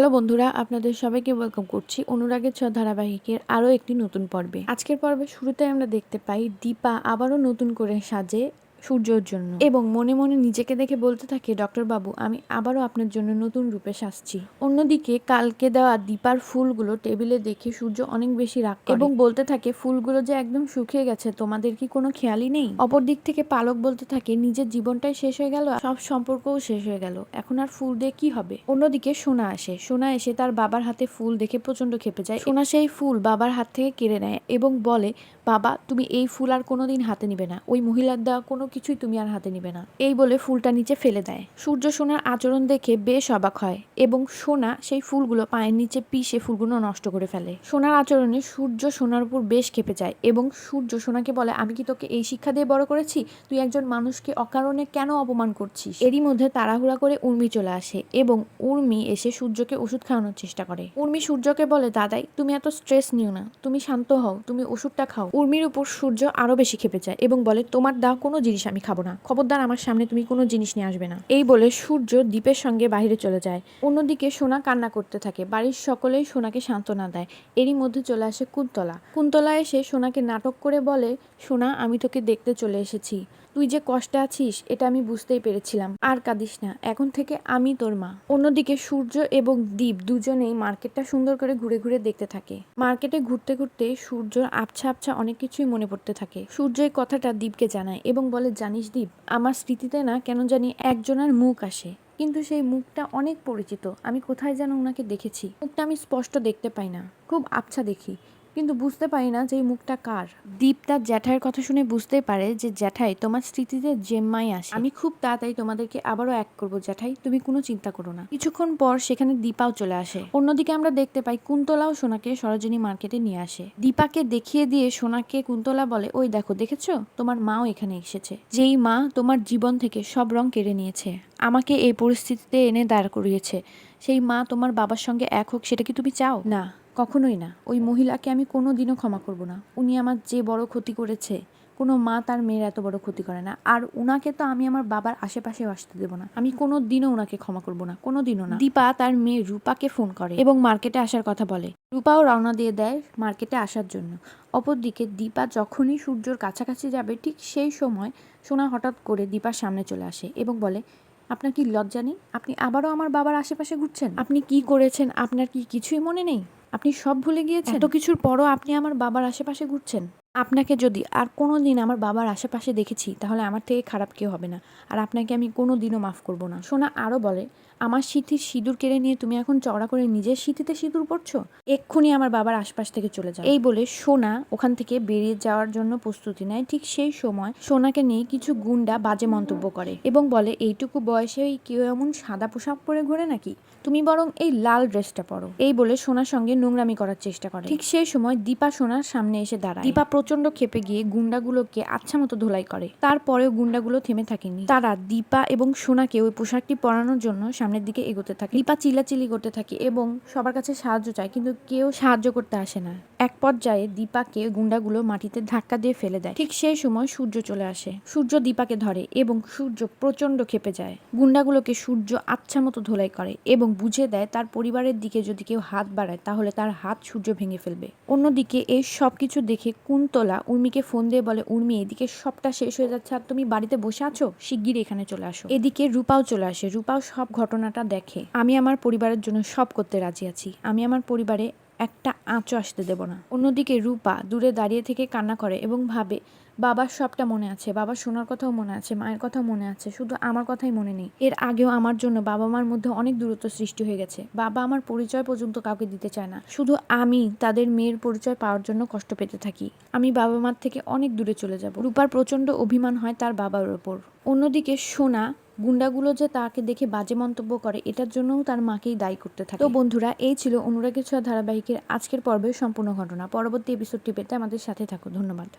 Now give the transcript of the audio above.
Hello বন্ধুরা, আপনাদের সবাইকে ওয়েলকাম করছি অনুরাগের ছোঁয়া ধারাবাহিকের আরও একটি নতুন পর্বে। আজকের পর্বের শুরুতে আমরা দেখতে পাই দীপা আবারও নতুন করে সাজে সূর্যর জন্য এবং মনে মনে নিজেকে দেখে বলতে থাকে, ডক্টর বাবু আমি আবারও আপনার জন্য নতুন রূপে সাজছি। অন্যদিকে কালকে দেওয়া দীপার ফুলগুলো টেবিলে দেখে সূর্য অনেক বেশি রাগ করে এবং বলতে থাকে, ফুলগুলো যে একদম শুকিয়ে গেছে, তোমাদের কি কোনো খেয়ালই নেই? অপর দিক থেকে পালক বলতে থাকে, নিজের জীবনটাই শেষ হয়ে গেল, সব সম্পর্কও শেষ হয়ে গেল, এখন আর ফুল দিয়ে কি হবে? অন্যদিকে সোনা আসে। সোনা এসে তার বাবার হাতে ফুল দেখে প্রচন্ড ক্ষেপে যায়। সোনা সেই ফুল বাবার হাত থেকে কেড়ে নেয় এবং বলে, বাবা তুমি এই ফুল আর কোনোদিন হাতে নিবে না, ওই মহিলার দেওয়া কোনো কিছুই তুমি আর হাতে নিবে না। এই বলে ফুলটা নিচে ফেলে দেয়। সূর্য সোনার আচরণ দেখে বেশ অবাক হয় এবং সোনা সেই ফুলগুলো পায়ের নিচে পিষে ফুলগুলো নষ্ট করে ফেলে। সোনার আচরণে সূর্য সোনার উপর বেশ ক্ষেপে যায় এবং সূর্য সোনাকে বলে, আমি কি তোকে এই শিক্ষা দিয়ে বড় করেছি? তুই একজন মানুষকে অকারণে কেন অপমান করছিস? এরই মধ্যে তাড়াহুড়া করে উর্মি চলে আসে এবং উর্মি এসে সূর্যকে ওষুধ খাওয়ানোর চেষ্টা করে। উর্মি সূর্যকে বলে, দাদাই তুমি এত স্ট্রেস নিও না, তুমি শান্ত হও, তুমি ওষুধটা খাও। উর্মির উপর সূর্য আরো বেশি ক্ষেপে যায় এবং বলে, তোমার দেওয়া কোনো জিনিস আমি খাবো না, খবরদার আমার সামনে তুমি কোনো জিনিস নিয়ে আসবে না। এই বলে সূর্য দীপের সঙ্গে বাইরে চলে যায়। অন্যদিকে সোনা কান্না করতে থাকে। বাড়ির সকলেই সোনাকে সান্ত্বনা দেয়। এরই মধ্যে চলে আসে কুন্তলা। কুন্তলা এসে সোনাকে নাটক করে বলে, সোনা আমি তোকে দেখতে চলে এসেছি, তুই যে কষ্টে আছিস এটা আমি বুঝতেই পেরেছিলাম, আর কাঁদিস না, এখন থেকে আমি তোর মা। অন্যদিকে সূর্য এবং দীপ দুজনেই মার্কেটটা সুন্দর করে ঘুরে ঘুরে দেখতে থাকে। মার্কেটে ঘুরতে ঘুরতে সূর্যর আবছা আবছা অনেক কিছুই মনে পড়তে থাকে। সূর্য এই কথাটা দীপকে জানায় এবং বলে, জানিস দীপ, আমার স্মৃতিতে না কেন জানি একজনের মুখ আসে, কিন্তু সেই মুখটা অনেক পরিচিত, আমি কোথায় যেন ওনাকে দেখেছি। মুখটা আমি স্পষ্ট দেখতে পাই না, খুব আবছা দেখি, কিন্তু বুঝতে পারি না যে এই মুখটা কার। দীপ তার জ্যাঠাইয়ের কথা শুনে বুঝতেই পারে যে, জ্যাঠাই তোমার স্মৃতিতে জেম্মাই আসে, আমি খুব তাড়াতাড়ি তোমাদেরকে আবারও এক করবো জ্যাঠাই, তুমি কোনো চিন্তা করো না। কিছুক্ষণ পর সেখানে দীপাও চলে আসে। অন্যদিকে আমরা দেখতে পাই কুন্তলাও সোনাকে সরোজিনী মার্কেটে নিয়ে আসে। দীপাকে দেখিয়ে দিয়ে সোনাকে কুন্তলা বলে, ওই দেখো দেখেছো, তোমার মাও এখানে এসেছে, যেই মা তোমার জীবন থেকে সব রং কেড়ে নিয়েছে, আমাকে এই পরিস্থিতিতে এনে দাঁড় করিয়েছে, সেই মা তোমার বাবার সঙ্গে এক হোক, সেটা কি তুমি চাও? না, কখনোই না। ওই মহিলাকে আমি কোনো দিনও ক্ষমা করব না। উনি আমার যে বড় ক্ষতি করেছে, কোনো মা তার মেয়ের এত বড় ক্ষতি করে না। আর উনাকে তো আমি আমার বাবার আশেপাশেও আসতে দেবো না, আমি কোনো দিনও উনাকে ক্ষমা করব না, কোনো দিনও না। দীপা তার মেয়ে রূপাকে ফোন করে এবং মার্কেটে আসার কথা বলে। রূপাও রওনা দিয়ে দেয় মার্কেটে আসার জন্য। অপরদিকে দীপা যখনই সূর্যর কাছাকাছি যাবে, ঠিক সেই সময় সোনা হঠাৎ করে দীপার সামনে চলে আসে এবং বলে, আপনার কি লজ্জা নেই? আপনি আবারও আমার বাবার আশেপাশে ঘুরছেন? আপনি কি করেছেন আপনার কি কিছুই মনে নেই? আপনি সব ভুলে গিয়েছেন? এত কিছুর পরও আপনি আমার বাবার আশেপাশে ঘুরছেন? আপনাকে যদি আর কোনো দিন আমার বাবার আশেপাশে দেখেছি, তাহলে আমার থেকে খারাপ কেউ হবে না, আর আপনাকে আমি কোনো দিনও মাফ করব না। সোনা আরও বলে, আমার স্মৃতির সিঁদুর কেড়ে নিয়ে তুমি এখন চওড়া করে নিজের স্মৃতিতে সিঁদুর পড়ছো? এক্ষুনি আমার বাবার আশপাশ থেকে চলে যাও। এই বলে সোনা ওখান থেকে বেরিয়ে যাওয়ার জন্য প্রস্তুতি নেয়। ঠিক সেই সময় সোনাকে নিয়ে কিছু গুন্ডা বাজে মন্তব্য করে এবং বলে, এইটুকু বয়সে কেউ এমন সাদা পোশাক পরে ঘোরে নাকি? তুমি বরং এই লাল ড্রেসটা পরো। এই বলে সোনার সঙ্গে নোংরামি করার চেষ্টা করে। ঠিক সেই সময় দীপা সোনার সামনে এসে দাঁড়ায়। দীপা প্রচন্ড ক্ষেপে গিয়ে গুন্ডাগুলোকে আচ্ছা মতো ধোলাই করে। তারপরেও গুন্ডাগুলো থেমে থাকেনি। তারা দীপা এবং সোনাকে ওই পোশাকটি পরানোর জন্য সামনের দিকে এগোতে থাকে। দীপা চিল্লাচিল্লি করতে থাকে এবং সবার কাছে সাহায্য চায়, কিন্তু কেউ সাহায্য করতে আসে না। এক পর্যায়ে দীপাকে গুন্ডাগুলো মাটিতে ধাক্কা দিয়ে ফেলে দেয়। ঠিক সেই সময় সূর্য চলে আসে। সূর্য দীপাকে ধরে এবং সূর্য প্রচন্ড ক্ষেপে যায়। গুন্ডাগুলোকে সূর্য আচ্ছা মতো ধোলাই করে এবং বুঝিয়ে দেয়, তার পরিবারের দিকে যদি কেউ হাত বাড়ায় তাহলে তার হাত সূর্য ভেঙে ফেলবে। অন্যদিকে এই সব কিছু দেখে কুন্তলা উর্মিকে ফোন দিয়ে বলে, উর্মি এদিকে সবটা শেষ হয়ে যাচ্ছে আর তুমি বাড়িতে বসে আছো, শিগগির এখানে চলে আসো। এদিকে রূপাও চলে আসে। রূপাও সব ঘটনাটা দেখে। আমি আমার পরিবারের জন্য সব করতে রাজি আছি, আমি আমার পরিবারে একটা আঁচও আসতে দেব না। অন্যদিকে রূপা দূরে দাঁড়িয়ে থেকে কান্না করে এবং ভাবে, বাবার সবটা মনে আছে, বাবার শোনার কথাও মনে আছে, মায়ের কথাও মনে আছে, শুধু আমার কথাই মনে নেই। এর আগেও আমার জন্য বাবা মার মধ্যে অনেক দূরত্ব সৃষ্টি হয়ে গেছে। বাবা আমার পরিচয় পর্যন্ত কাউকে দিতে চায় না, শুধু আমি তাদের মেয়ের পরিচয় পাওয়ার জন্য কষ্ট পেতে থাকি। আমি বাবা মার থেকে অনেক দূরে চলে যাব। রূপার প্রচন্ড অভিমান হয় তার বাবার ওপর। অন্যদিকে সোনা গুন্ডাগুলো যে তাকে দেখে বাজে মন্তব্য করে, এটার জন্যও তার মাকেই দায়ী করতে থাকে। তো বন্ধুরা, এই ছিল অনুরাগের ছোঁয়া ধারাবাহিকের আজকের পর্বের সম্পূর্ণ ঘটনা। পরবর্তী এপিসোডটি পেতে আমাদের সাথে থাকো। ধন্যবাদ।